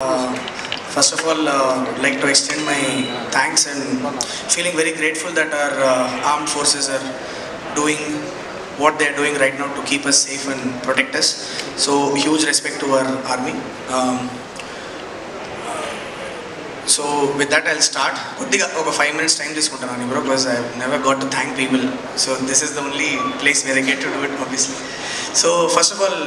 First of all, like to extend my thanks and feeling very grateful that our armed forces are doing what they are doing right now to keep us safe and protect us. So huge respect to our army. So with that I'll start. Over 5 minutes time తీసుకుంటాను bro, because I've never got to thank people. So this is the only place where I get to do it, obviously. So first of all,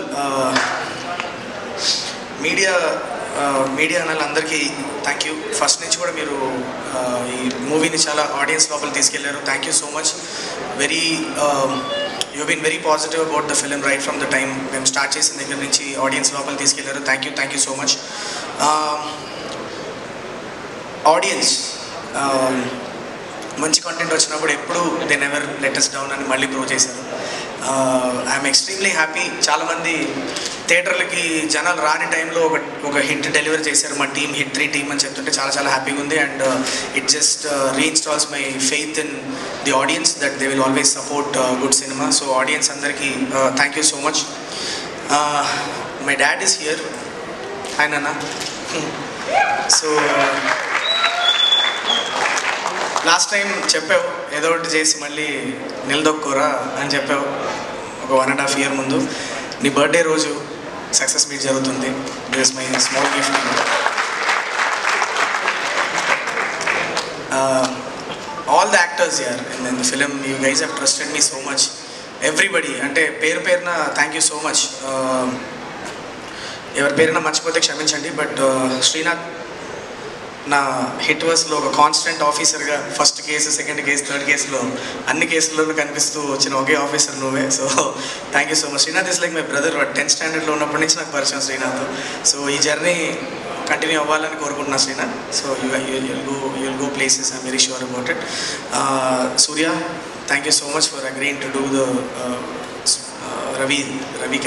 media అన్నలందరికీ thank you. First నుంచి కూడా మీరు ఈ మూవీని చాలా audience లోపల తీసుకెళ్లారు. Thank you so much. You been very positive about the film right from the time మేము స్టార్ట్ చేసిన దగ్గర నుంచి ఆడియన్స్ లోపల తీసుకెళ్లారు. Thank you so much. Audience మంచి కంటెంట్ వచ్చినప్పుడు ఎప్పుడు they never let us down అని మళ్ళీ ప్రూవ్ చేశారు. I'm extremely happy. చాలామంది థియేటర్లకి జనాలు రాని టైంలో ఒక హిట్ డెలివరీ చేశారు. మా టీమ్ హిట్ 3 టీమ్ అని చెప్తుంటే చాలా హ్యాపీగా ఉంది. And it just reinstalls my faith in the audience that they will always support good సినిమా. సో ఆడియన్స్ అందరికీ thank you so much. My dad is here. Hi నాన్న. సో లాస్ట్ టైం చెప్పావు ఏదో ఒకటి చేసి మళ్ళీ నిలదొక్కోరా అని చెప్పావు ఒక 1.5 year ముందు. నీ బర్త్డే రోజు సక్సెస్ మీట్ జరుగుతుంది. This my small gift. All the actors here in the film, you guys have trusted me so much. Everybody, అంటే పేరున థ్యాంక్ యూ సో మచ్. ఎవరి పేరున మర్చిపోతే క్షమించండి. బట్ శ్రీనాథ్ నా హిట్ వర్స్లో ఒక కాన్స్టెంట్ ఆఫీసర్గా first case, second case, third కేసులో అన్ని కేసుల్లోనూ కనిపిస్తూ వచ్చిన ఒకే ఆఫీసర్ నువ్వే. So thank you so much. Srinath is like my brother. 10th standardలో ఉన్నప్పటి నుంచి నాకు పరిచయం శ్రీనాథ్. సో ఈ జర్నీ కంటిన్యూ అవ్వాలని కోరుకుంటున్నా Srinath. So you'll go places, I'm very sure about it. Surya, thank you so much for agreeing to do the Ravi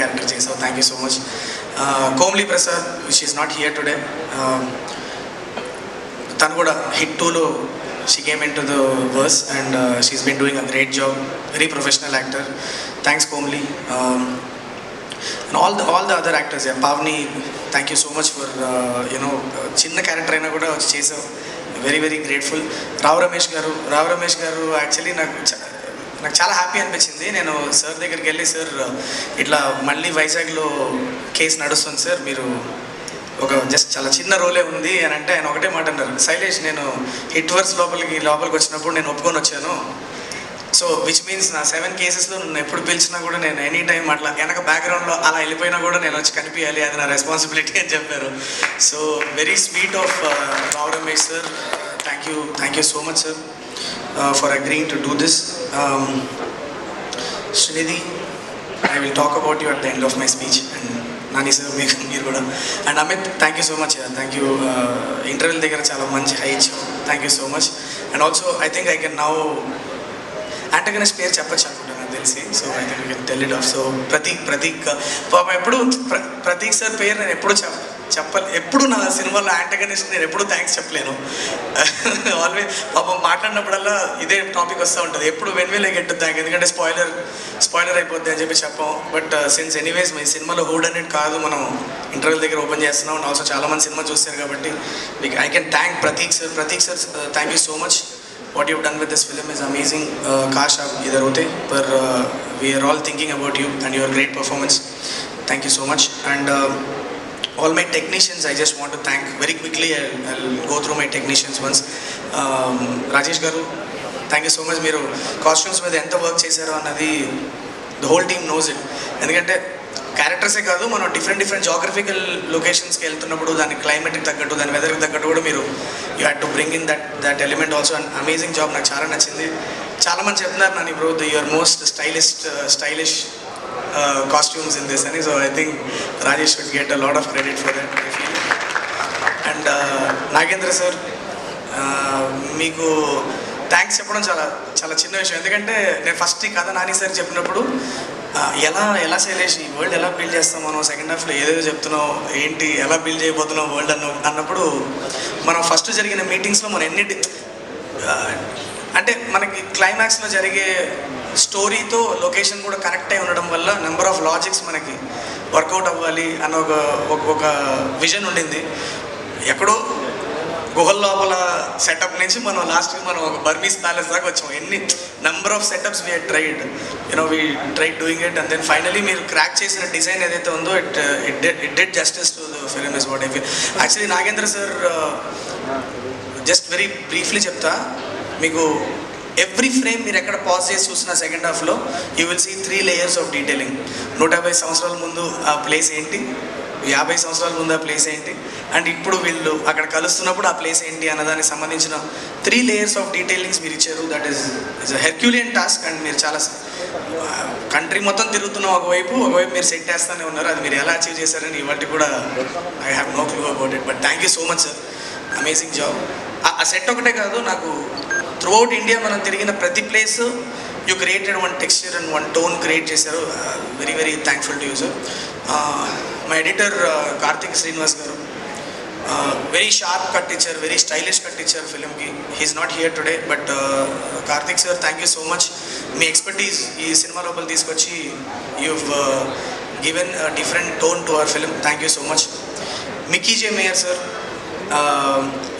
character చేసావు. Thank you so much. Komali Prasad, which is not here today. తను కూడా hit 2లో she came in to the verse and she's been doing a great job. Very professional actor. Thanks Komalee. And all the other actors. Pavani, thank you so much for చిన్న character అయినా కూడా వచ్చి చేసావు. Very grateful. Rao Ramesh గారు actually నాకు చాలా happy అనిపించింది. నేను సార్ దగ్గరికి వెళ్ళి, సార్ ఇట్లా మళ్ళీ వైజాగ్లో కేసు నడుస్తుంది సార్, మీరు ఒక జస్ట్ చాలా చిన్న రోలే ఉంది అని అంటే ఆయన ఒకటే మాట అన్నారు, శైలేష్ నేను హిట్ వర్స్ లోపలికి వచ్చినప్పుడు నేను ఒప్పుకొని వచ్చాను. సో విచ్ మీన్స్ నా 7 కేసెస్లో నన్ను ఎప్పుడు పిలిచినా కూడా నేను ఎనీ టైం అట్లా వెనక బ్యాక్గ్రౌండ్లో అలా వెళ్ళిపోయినా కూడా నేను వచ్చి కనిపించాలి, అది నా రెస్పాన్సిబిలిటీ అని చెప్పారు. So very sweet of Rao Ramesh sir. Thank you so much sir for agreeing to do this. Srinidhi, I will talk about you at the end of my speech. And Nani sir, మీరు కూడా. And Amit, thank you so much. Thank you. ఇంటర్వ్యూల దగ్గర చాలా మంచి high ఇచ్చావు. Thank you so much. And also I think I can now antagonist పేరు చెప్పచ్చు అనుకుంటాను నాకు తెలిసి. So I think you can tell it of. So Prateek పాపం ఎప్పుడు ప్రతీక్ సార్ పేరు నేను ఎప్పుడు నా సినిమాలో యాంటగనిస్ట్ నేను ఎప్పుడు థ్యాంక్స్ చెప్పలేను. ఆల్వేస్ పాపం మాట్లాడినప్పుడల్లా ఇదే టాపిక్ వస్తూ ఉంటుంది. ఎప్పుడు వెన్వేలే గెట్ థ్యాంక్, ఎందుకంటే స్పాయిలర్ అయిపోద్ది అని చెప్పి చెప్పాం. బట్ సిన్స్ ఎనీవేస్ మీ సినిమాలో హూడ్ అనేది కాదు, మనం ఇంటర్వ్యూల దగ్గర ఓపెన్ చేస్తున్నాం. అండ్ ఆల్సో చాలామంది సినిమా చూస్తారు కాబట్టి I can thank Prateek sir. Thank you so much. What you've done with this film is amazing. Kash aap idhar hote, par we are all thinking about you and your great performance. Thank you so much. And all my technicians, I just want to thank very quickly. I'll go through my technicians once. Rajesh garu, thank you so much. Meeru costumes మీద ఎంత work చేశారో అన్నది the whole team knows it. ఎందుకంటే క్యారెక్టర్సే కాదు, మనం different geographical లొకేషన్స్కి వెళ్తున్నప్పుడు దాని క్లైమేట్కి తగ్గట్టు, దాని వెదర్కి తగ్గట్టు కూడా మీరు you had to bring in that element also. And amazing job. నాకు చాలా నచ్చింది. చాలామంది చెప్తున్నారు నన్ను bro your most stylish costumes in this అని. So I think Rajesh should get a lot of credit for that I feel. And Nagendra sir, మీకు thanks చెప్పడం చాలా చిన్న విషయం. ఎందుకంటే నేను ఫస్ట్ ఈ కథ నాని సార్ చెప్పినప్పుడు ఎలా శైలేష్ ఈ వరల్డ్ ఎలా బిల్డ్ చేస్తాం మనం, సెకండ్ హాఫ్లో ఏదేదో చెప్తున్నావు ఏంటి, ఎలా బిల్డ్ చేయబోతున్నావు వరల్డ్ అన్నప్పుడు మనం ఫస్ట్ జరిగిన మీటింగ్స్లో మనం అంటే మనకి క్లైమాక్స్లో జరిగే స్టోరీతో లొకేషన్ కూడా కనెక్ట్ అయి ఉండడం వల్ల నెంబర్ ఆఫ్ లాజిక్స్ మనకి వర్కౌట్ అవ్వాలి అన్న ఒక విజన్ ఉండింది. ఎక్కడో గుహల లోపల సెటప్ నుంచి మనం లాస్ట్కి మనం ఒక బర్మీస్ ప్యాలెస్ దాకా వచ్చాం. ఎన్ని number of setups we tried, we tried doing it, and then finally మీరు క్రాక్ చేసిన డిజైన్ ఏదైతే ఉందో it did justice to the film is what I feel. Actually Nagendra sir, just very briefly చెప్తా మీకు, every frame మీరు ఎక్కడ pause చేసి చూసిన సెకండ్ హాఫ్లో you will see 3 layers of detailing. 150 సంవత్సరాల ముందు ఆ ప్లేస్ ఏంటి, 50 సంవత్సరాల ముందు ఆ ప్లేస్ ఏంటి, అండ్ ఇప్పుడు వీళ్ళు అక్కడ కలుస్తున్నప్పుడు ఆ ప్లేస్ ఏంటి అన్నదానికి సంబంధించిన 3 layers ఆఫ్ డీటెయిలింగ్స్ మీరు ఇచ్చారు. That is a herculean task. And మీరు చాలా కంట్రీ మొత్తం తిరుగుతున్న ఒకవైపు మీరు సెట్ చేస్తూనే ఉన్నారు. అది మీరు ఎలా అచీవ్ చేశారని ఇవాళ కూడా I have no clue about it. But thank you so much sir, amazing job. ఆ సెట్ ఒకటే కాదు, నాకు త్రూఅవుట్ ఇండియా మనం తిరిగిన ప్రతి place you created one texture and one tone create చేశారు. Very very thankful to you sir. My editor Karthik Srinivas garu very sharp cut ఇచ్చారు, very stylish cut ఇచ్చారు ఫిలింకి. He's not here today, but Karthik sir thank you so much. Me expertise ఈ cinema లోపల తీసుకొచ్చి you given different tone to our film. Thank you so much. Mickey J mayor sir,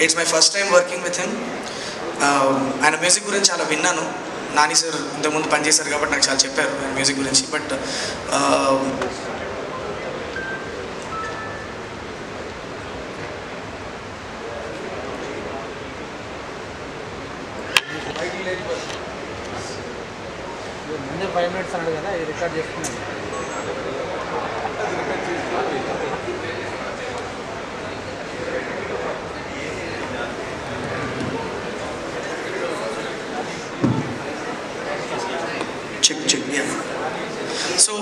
it's my first time working with him. ఆయన music గురించి చాలా విన్నాను. Nani sir ఇంతకుముందు పనిచేశారు కాబట్టి నాకు చాలా చెప్పారు మ్యూజిక్ గురించి. బట్ ముందే 5 minutes అన్నాడు కదా, ఇది రికార్డ్ చేసుకున్నాను. check yeah. So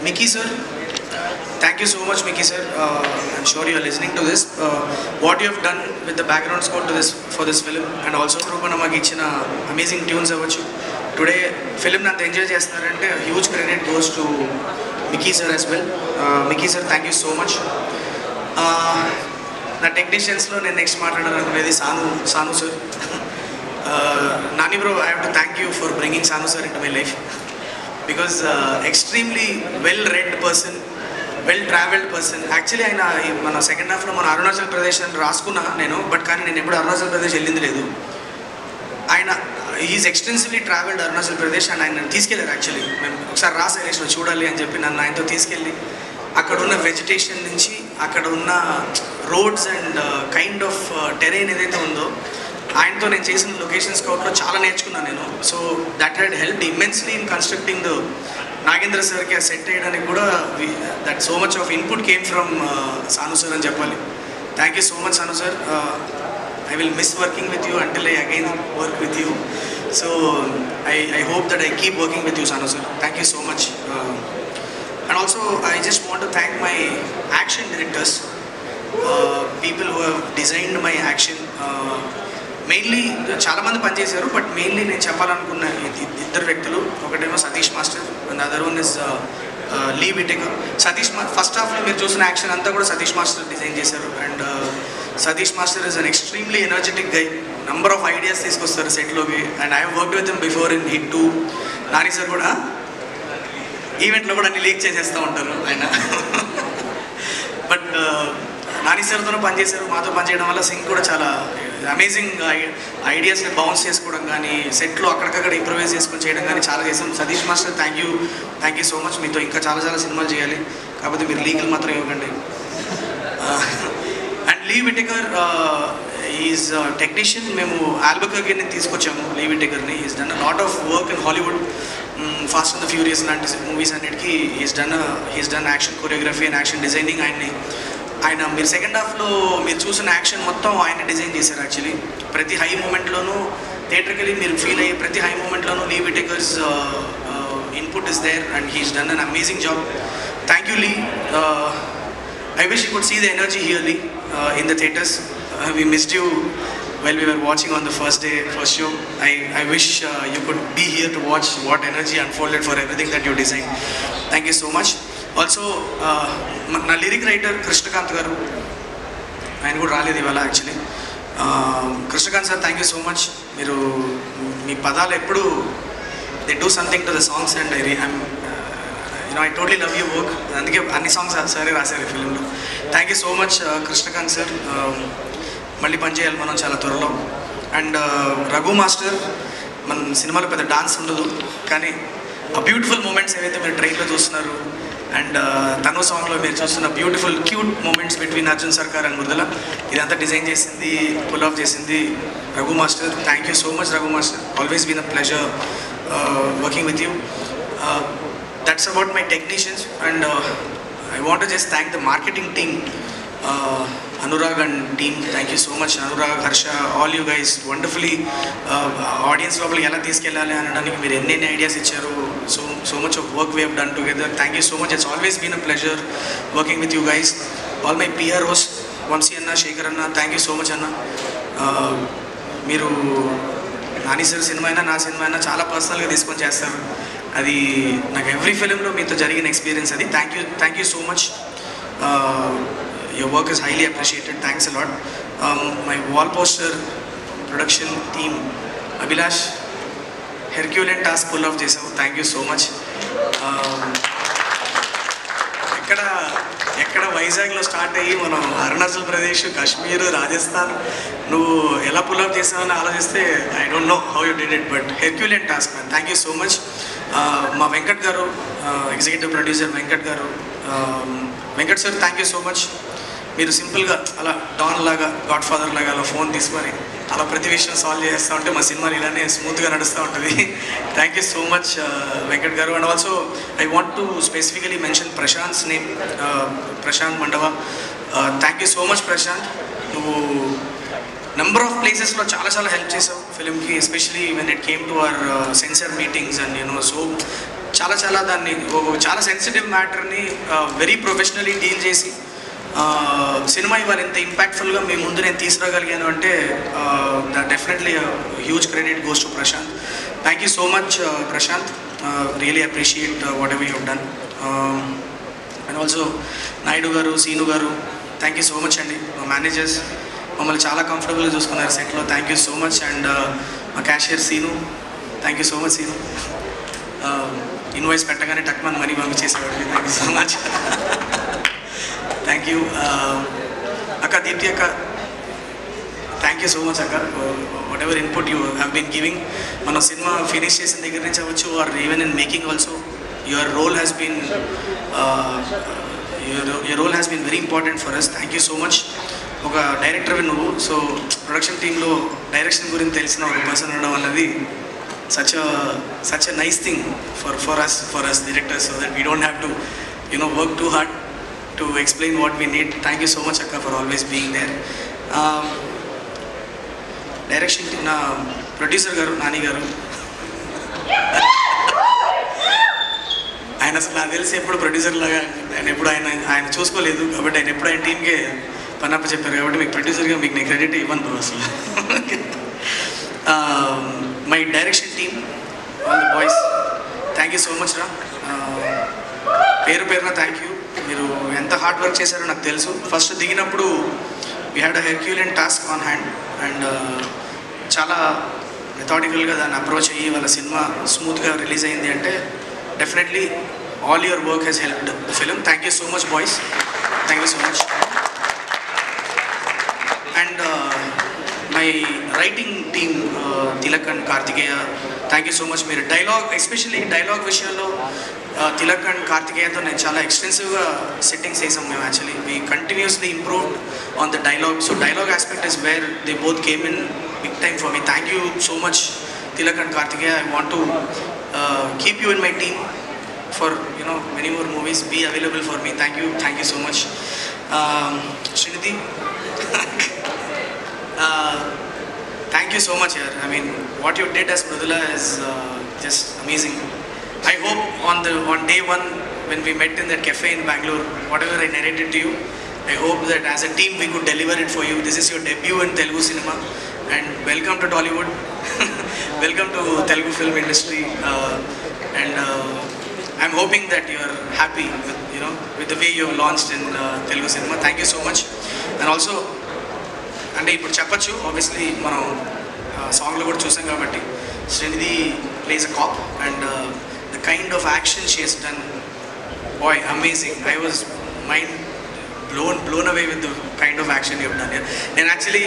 Mickey sir, thank you so much Mickey sir. I'm sure you are listening to this. What you have done with the background score to this for this film, and also Rupanamaki ichina amazing tunes avvachu. Today film nanta enjoy chestunarante huge credit goes to Mickey sir as well. Mickey sir, thank you so much. నా టెక్నీషియన్స్లో నేను next మాట్లాడాలనుకునేది Sanu sir. Nani bro, I have to thank you for bringing Sanu sir into my life, because extremely well read person, well travelled person. Actually ఆయన మన second హాఫ్లో మన అరుణాచల్ ప్రదేశ్ అని రాసుకున్నా నేను, బట్ కానీ నేను ఎప్పుడు అరుణాచల్ ప్రదేశ్ వెళ్ళింది లేదు. ఆయన is extensively travelled Arunachal Pradesh, and ఆయన తీసుకెళ్ళారు. యాక్చువల్లీ మేము ఒకసారి రాసేసిన చూడాలి అని చెప్పి నన్ను ఆయనతో తీసుకెళ్ళి అక్కడ ఉన్న వెజిటేషన్ నుంచి అక్కడ ఉన్న roads and kind of terrain ఏదైతే ఉందో ఆయనతో నేను చేసిన లొకేషన్ స్కౌట్లో చాలా నేర్చుకున్నాను నేను. So that had helped immensely in constructing the Nagendra సార్కి సెట్ చేయడానికి కూడా that so much of input came from Sanu sir అని చెప్పాలి. Thank you so much Sanu sir. I will miss working with you until I again work with you. So I hope that I keep working with you Sanu sir. Thank you so much. And also I just want to thank my action directors, people who have designed my action. Mainly చాలామంది పనిచేశారు, but mainly నేను చెప్పాలనుకున్న ఇద్దరు వ్యక్తులు, ఒకటేమో Satish master and other one is Lee Whitaker. Satish first హాఫ్లో మీరు చూసిన యాక్షన్ అంతా కూడా సతీష్ మాస్టర్ డిజైన్ చేశారు. And Satish master is an extremely energetic guy. Number of ideas తీసుకొస్తారు సెట్లోకి. And I work with him before in Hit 2. Nani sir కూడా ఈవెంట్లో కూడా అన్ని లీక్ చేసేస్తూ ఉంటారు ఆయన. బట్ నాని సార్తో పనిచేశారు, మాతో పనిచేయడం వల్ల సింగ్ కూడా చాలా అమేజింగ్ ఐడియాస్ని బౌన్స్ చేసుకోవడం కానీ, సెట్లో అక్కడికక్కడ ఇంప్రూవైజ్ చేసుకొని చేయడం కానీ చాలా చేసాం. Satish master thank you so much. మీతో ఇంకా చాలా చాలా సినిమాలు చేయాలి, కాకపోతే మీరు లీగల్ మాత్రం ఇవ్వకండి. And Lee Whitaker is technician. మేము ఆల్బకర్ని తీసుకొచ్చాము లీ విటేకర్ని. Is done a lot of work in Hollywood, fast and the furious లాంటి మూవీస్ అన్నిటికీ he's done action choreography and action designing. ఆయన మీరు సెకండ్ హాఫ్లో మీరు చూసిన యాక్షన్ మొత్తం ఆయన డిజైన్ చేశారు. యాక్చువల్లీ ప్రతి హై మూమెంట్లోనూ థియేటర్కి వెళ్ళి మీరు ఫీల్ అయ్యే ప్రతి హై మూమెంట్లోనూ Lee Whitaker's input is there, and he's done an amazing job. Thank you Lee. I wish you could see the energy here, Lee, in the theatres. We missed you while we were watching on the first show. I wish you could be here to watch what energy unfolded for everything that you designed. Thank you so much. Also, నా lyric writer Krishnakanth garu, ఆయన కూడా రాలేదు ఇవాళ actually. Krishnakanth sir, thank you so much. మీరు మీ పదాలు ఎప్పుడు they do something to the songs, and I totally love you work. అందుకే అన్ని సాంగ్స్ సరే రాశారు ఈ ఫిలింలో. Thank you so much Krishnakanth sir. మళ్ళీ పనిచేయాలి మనం చాలా త్వరలో. అండ్ రఘు మాస్టర్, మన సినిమాలో పెద్ద డాన్స్ ఉండదు, కానీ ఆ బ్యూటిఫుల్ మూమెంట్స్ ఏవైతే మీరు ట్రైన్లో చూస్తున్నారు, అండ్ తను సాంగ్లో మీరు చూస్తున్న beautiful cute moments between Arjun Sarkar and Mridula, ఇదంతా డిజైన్ చేసింది, పుల్ ఆఫ్ చేసింది Raghu master. Thank you so much Raghu master. Always been a pleasure working with you. That's about my technicians, and I want to just thank the marketing team, Anurag and team. Thank you so much, Anurag, Harsha, all you guys wonderfully audience lobby ela తీసుకెళ్ళాలి అనడానికి మీరు ఎన్ని ideas ఇచ్చారు. So much of work we have done together. Thank you so much. It's always been a pleasure working with you guys. All my PROs, Vansi Anna, Shekhar Anna, thank you so much Anna. మీరు Nani sir cinema అయినా నా cinema అయినా చాలా పర్సనల్గా తీసుకొని చేస్తారు. అది నాకు ఎవ్రీ ఫిలింలో మీతో జరిగిన ఎక్స్పీరియన్స్ అది. Thank you so much. Your work is highly appreciated. Thanks a lot. My wall poster production team, Abhilash, herculean task pull off చేసావు. Thank you so much. ఎక్కడ వైజాగ్లో స్టార్ట్ అయ్యి మనం అరుణాచల్ ప్రదేశ్, కాశ్మీర్, రాజస్థాన్ నువ్వు ఎలా పుల్ ఆఫ్ చేసావని ఆలోచిస్తే I don't know how you did it, but herculean task man. Thank you so much. మా Venkat garu, executive producer Venkat garu, Venkat sir thank you so much. మీరు సింపుల్గా అలా డాన్ లాగా, గాడ్ ఫాదర్ లాగా అలా ఫోన్ తీసుకొని అలా ప్రతి విషయం సాల్వ్ చేస్తూ ఉంటే మా సినిమాలు ఇలానే స్మూత్గా నడుస్తూ ఉంటుంది. Thank you so much Venkat garu. And also I want to specifically mention Prashanth's name, Prashanth Mandava. Thank you so much Prashanth. నువ్వు నెంబర్ ఆఫ్ ప్లేసెస్లో చాలా హెల్ప్ చేసావు ఫిలింకి, especially when it came to our censor meetings and you know. So చాలా దాన్ని చాలా సెన్సిటివ్ మ్యాటర్ని very professionally deal చేసి సినిమా ఇవాళ ఎంత ఇంపాక్ట్ఫుల్గా మీ ముందు నేను తీసుకురాగలిగాను అంటే definitely huge credit goes to Prashanth. Thank you so much Prashanth. Really appreciate whatever you have done. And also Naidu garu, Seenu గారు, థ్యాంక్ యూ సో మచ్ అండి. మా మేనేజర్స్ మమ్మల్ని చాలా కంఫర్టబుల్గా చూసుకున్నారు సెట్లో. Thank you so much. And మా cashier Seenu, thank you so much Seenu. Invoice పెట్టగానే టక్మన్ మనీ పంపించేసేవాడికి. Thank you so much. Thank you అక్క, దీప్తి అక్క, థ్యాంక్ యూ సో మచ్ అక్క. What ever input you have been giving, మన సినిమా ఫినిష్ చేసిన దగ్గర నుంచి అవ్వచ్చు, or even in making also, your role has been very important for us. Thank you so much. ఒక director నువ్వు, so production టీంలో direction గురించి తెలిసిన ఒక పర్సన్ ఉండడం అన్నది such a nice thing for us directors, so that we don't have to work too hard to explain what we need. Thank you so much akka for always being there. Direction na producer garu, Nani garu, ఆయన అసలు నాకు తెలిసి ఎప్పుడు producer లాగా ఆయన ఎప్పుడు ఆయన చూసుకోలేదు, కాబట్టి ఆయన ఎప్పుడు ఆయన టీమ్కే పనప్ప చెప్పారు, కాబట్టి మీకు ప్రొడ్యూసర్గా మీకు నేను క్రెడిట్ ఇవ్వను బ్రో అసలు. My direction team, all the boys, thank you so much రా. పేరున థ్యాంక్ యూ. మీరు ఎంత హార్డ్ వర్క్ చేశారో నాకు తెలుసు. ఫస్ట్ దిగినప్పుడు we had a Herculean task on hand, and చాలా మెథాడికల్గా దాన్ని అప్రోచ్ అయ్యి వాళ్ళ సినిమా స్మూత్గా రిలీజ్ అయింది అంటే definitely all your work has helped the film. Thank you so much boys, thank you so much. And my writing team, Tilak and Karthikeya, thank you so much. మీరు dialogue, especially dialogue విషయంలో Tilak and కార్తికేయతో నేను చాలా ఎక్స్టెన్సివ్గా settings చేసాం మేము. Actually we continuously improved on the dialogue. So dialogue aspect is where they both came in big time for me. Thank you so much Tilak and Karthikeya. I want to keep you in my team for many more movies. Be available for me. Thank you so much. Srinidhi, thank you so much yaar. I mean, what you did as Mridula is just amazing. I hope on day one when we met in that cafe in Bangalore, whatever I narrated to you, I hope that as a team we could deliver it for you. This is your debut in Telugu cinema, and welcome to Tollywood. Welcome to Telugu film industry, and I'm hoping that you are happy with the way you have launched in Telugu cinema. Thank you so much. And also, అంటే ఇప్పుడు చెప్పచ్చు, obviously మనం సాంగ్లో కూడా చూసాం కాబట్టి, Srinidhi plays a cop, and the kind of action she has done boy amazing. I was mind blown away with the kind of action you have done here. నేను actually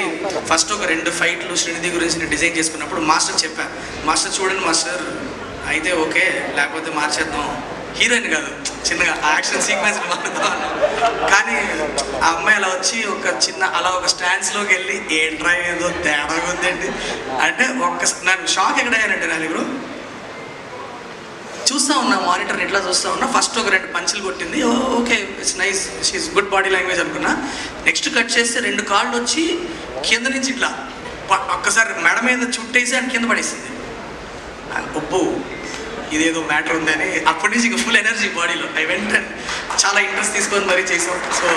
first ఒక 2 ఫైట్లు శ్రీనిధి గురించి నేను డిజైన్ చేసుకున్నప్పుడు master చెప్పాను, master చూడండి master అయితే okay, లేకపోతే మార్చేద్దాం, హీరోయిన్ కాదు చిన్నగా యాక్షన్ సీక్వెన్స్ మారుద్దాం. కానీ ఆ అమ్మాయి అలా వచ్చి ఒక చిన్న అలా ఒక స్టాండ్స్లోకి వెళ్ళి ఏంట్రా ఏదో తేడాగా ఉందండి అంటే నాకు షాక్ ఎక్కడయ్యానంటే నా ఇప్పుడు చూస్తూ ఉన్నా మానిటర్ ఇట్లా చూస్తూ ఉన్నా. ఫస్ట్ ఒక 2 పంచులు కొట్టింది, okay it's nice, she is good body language అనుకున్నా. నెక్స్ట్ కట్ చేస్తే 2 కాళ్ళు వచ్చి కింద నుంచి ఇట్లా ఒక్కసారి మెడ మీద చుట్టేసి అని కింద పడేసింది. ఒప్పు ఇదేదో మ్యాటర్ ఉందని అప్పటి నుంచి ఇంకా ఫుల్ ఎనర్జీ బాడీలో. ఐ వెంట చాలా ఇంట్రెస్ట్ తీసుకొని మరీ చేసాం. So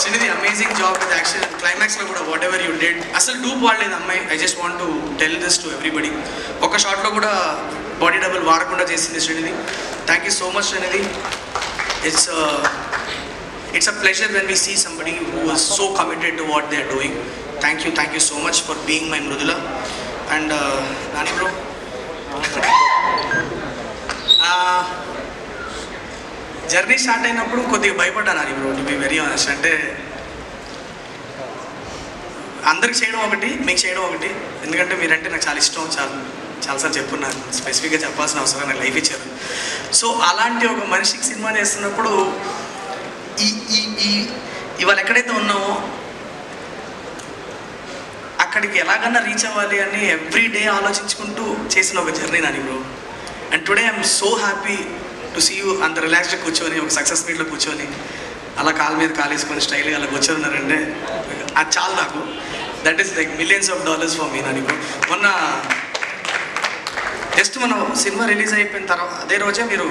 Srinidhi amazing job with action. క్లైమాక్స్లో కూడా వాట్ ఎవర్ యూ డెడ్ అసలు డూప్ వాడలేదు అమ్మాయి. I just want to tell this to everybody. ఒక షాట్లో కూడా బాడీ డబుల్ వాడకుండా చేసింది Srinidhi. Thank you so much Srinidhi. It's a pleasure when we see somebody who was so committed to what they are doing. Thank you so much for being my Mridula. And Nani bro, journey start అయినప్పుడు కొద్దిగా భయపడ్డాను అని bro, to be very honest. అంటే అందరికి చేయడం ఒకటి, మీకు చేయడం ఒకటి. ఎందుకంటే మీరంటే నాకు చాలా ఇష్టం, చాలాసార్లు చెప్పున్నాను, స్పెసిఫిక్గా చెప్పాల్సిన అవసరం నాకు లైఫ్ ఇచ్చారు. సో అలాంటి ఒక మనిషికి సినిమా చేస్తున్నప్పుడు ఇవాళ ఎక్కడైతే ఉన్నామో అక్కడికి ఎలాగన్నా రీచ్ అవ్వాలి అని ఎవ్రీ డే ఆలోచించుకుంటూ చేసిన ఒక journey Nani bro. And today I'm so happy to see you అంత రిలాక్స్డ్గా కూర్చొని ఒక సక్సెస్ మీట్లో కూర్చొని అలా కాలు మీద కాలేసుకొని స్టైల్గా అలా కూర్చొన్నారంటే అది చాలు నాకు. That is like $millions for me Nani bro. మొన్న జస్ట్ మనం సినిమా రిలీజ్ అయిపోయిన తర్వాత అదే రోజే మీరు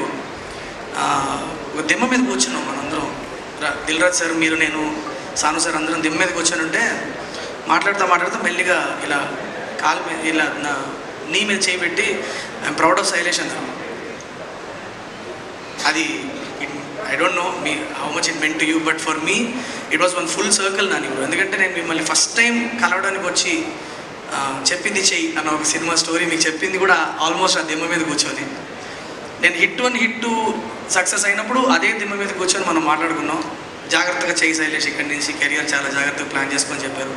ఒక దిమ్మ మీద కూర్చున్నాం మనందరం. దిల్ రాజు సార్, మీరు, నేను, సాను సార్ అందరం దిమ్మ మీద కూర్చొని మాట్లాడుతూ మెల్లిగా ఇలా కాలు మీద ఇలా నీ మీద చేయబెట్టి ఐఎమ్ ప్రౌడ్ ఆఫ్ శైలేష్ అన్నారు. అది I don't no me how much it meant to you, but for me it was one full circle Nani. ఎందుకంటే నేను మిమ్మల్ని ఫస్ట్ టైం కలవడానికి వచ్చి చెప్పింది చెయ్యి అన్న ఒక సినిమా స్టోరీ మీకు చెప్పింది కూడా ఆల్మోస్ట్ ఆ దిమ్మ మీద కూర్చొని. నేను హిట్ 1 హిట్ 2 సక్సెస్ అయినప్పుడు అదే దిమ్మ మీద కూర్చొని మనం మాట్లాడుకున్నాం. జాగ్రత్తగా చేయి శైలేష్, ఇక్కడి నుంచి కెరియర్ చాలా జాగ్రత్తగా ప్లాన్ చేసుకొని చెప్పారు.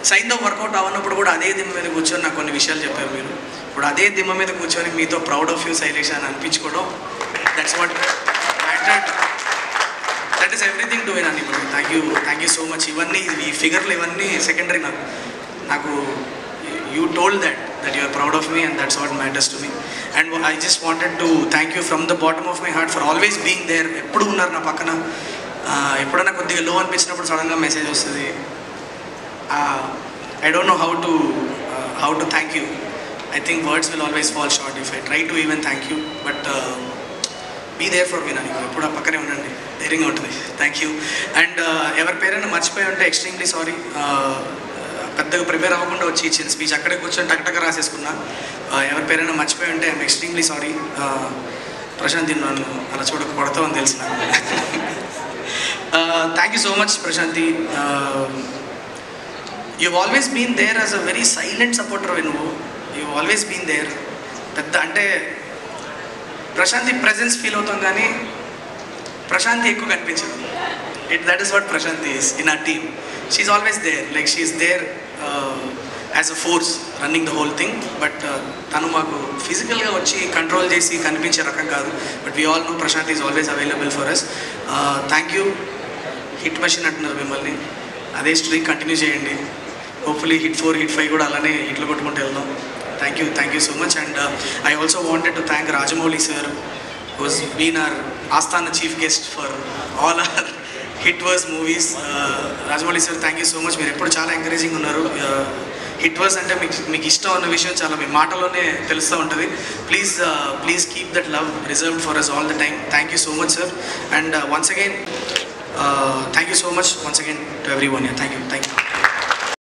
సైన్తో వర్కౌట్ అవ్వనప్పుడు కూడా అదే దిమ్మ మీద కూర్చొని నాకు కొన్ని విషయాలు చెప్పారు మీరు. ఇప్పుడు అదే దిమ్మ మీద కూర్చొని మీతో ప్రౌడ్ ఆఫ్ యూ శైలేష్ అని అనిపించుకోవడం, that's what mattered. That is everything to win అని. Thank you so much. ఇవన్నీ ఈ ఫిగర్లు ఇవన్నీ సెకండరీ నాకు you told that you are proud of me and that's what matters to me. And I just wanted to thank you from the bottom of my heart for always being there. ఎప్పుడు ఉన్నారు నా పక్కన. ఎప్పుడైనా కొద్దిగా లో అనిపించినప్పుడు సడన్గా message వస్తుంది. I don't know how to thank you. I think words will always fall short if I try to even thank you. But be there for me nani. Eppudu pakkane unnandi. ధైర్యంగా ఉంటుంది. Thank you. And ఎవరి పేరైనా మర్చిపోయి ఉంటే extremely sorry. పెద్దగా prepare అవ్వకుండా వచ్చి ఇచ్చిన speech అక్కడే కూర్చొని టక్ రాసేసుకున్నా. ఎవరి పేరైనా మర్చిపోయి ఉంటే ఐఎమ్ ఎక్స్ట్రీమ్లీ సారీ. ప్రశాంత్ నన్ను అలా చూడకపోడతావు అని తెలిసిన. Thank you so much Prashanthi. You've always been there as a very silent supporter నువ్వు. You've always been there. పెద్ద అంటే ప్రశాంతి ప్రెజెన్స్ ఫీల్ అవుతాం కానీ ప్రశాంతి ఎక్కువ కనిపించదు. That is what Prashanthi is in our team. She's always there. Like she's there as a force running the whole thing. But తను మాకు ఫిజికల్గా వచ్చి కంట్రోల్ చేసి కనిపించే రకం కాదు. But we all know Prashanthi is always available for us. Thank you. Hit machine అంటున్నారు మిమ్మల్ని. అదే స్ట్రీక్ కంటిన్యూ చేయండి. హోప్ఫుల్లీ హిట్ 4 హిట్ 5 కూడా అలానే హిట్లు కొట్టుకుంటూ వెళ్దాం. Thank you so much. And I also wanted to thank Rajamouli sir, was been our ఆస్థాన chief guest for all our hit verse movies. Rajamouli sir thank you so much. మీరు ఎప్పుడు చాలా ఎంకరేజింగ్ ఉన్నారు. హిట్ వర్స్ అంటే మీకు ఇష్టం అన్న విషయం చాలా మీ మాటలోనే తెలుస్తూ ఉంటుంది. Please keep that love reserved for us all the time. Thank you so much sir. And once again thank you so much once again to everyone. Thank you.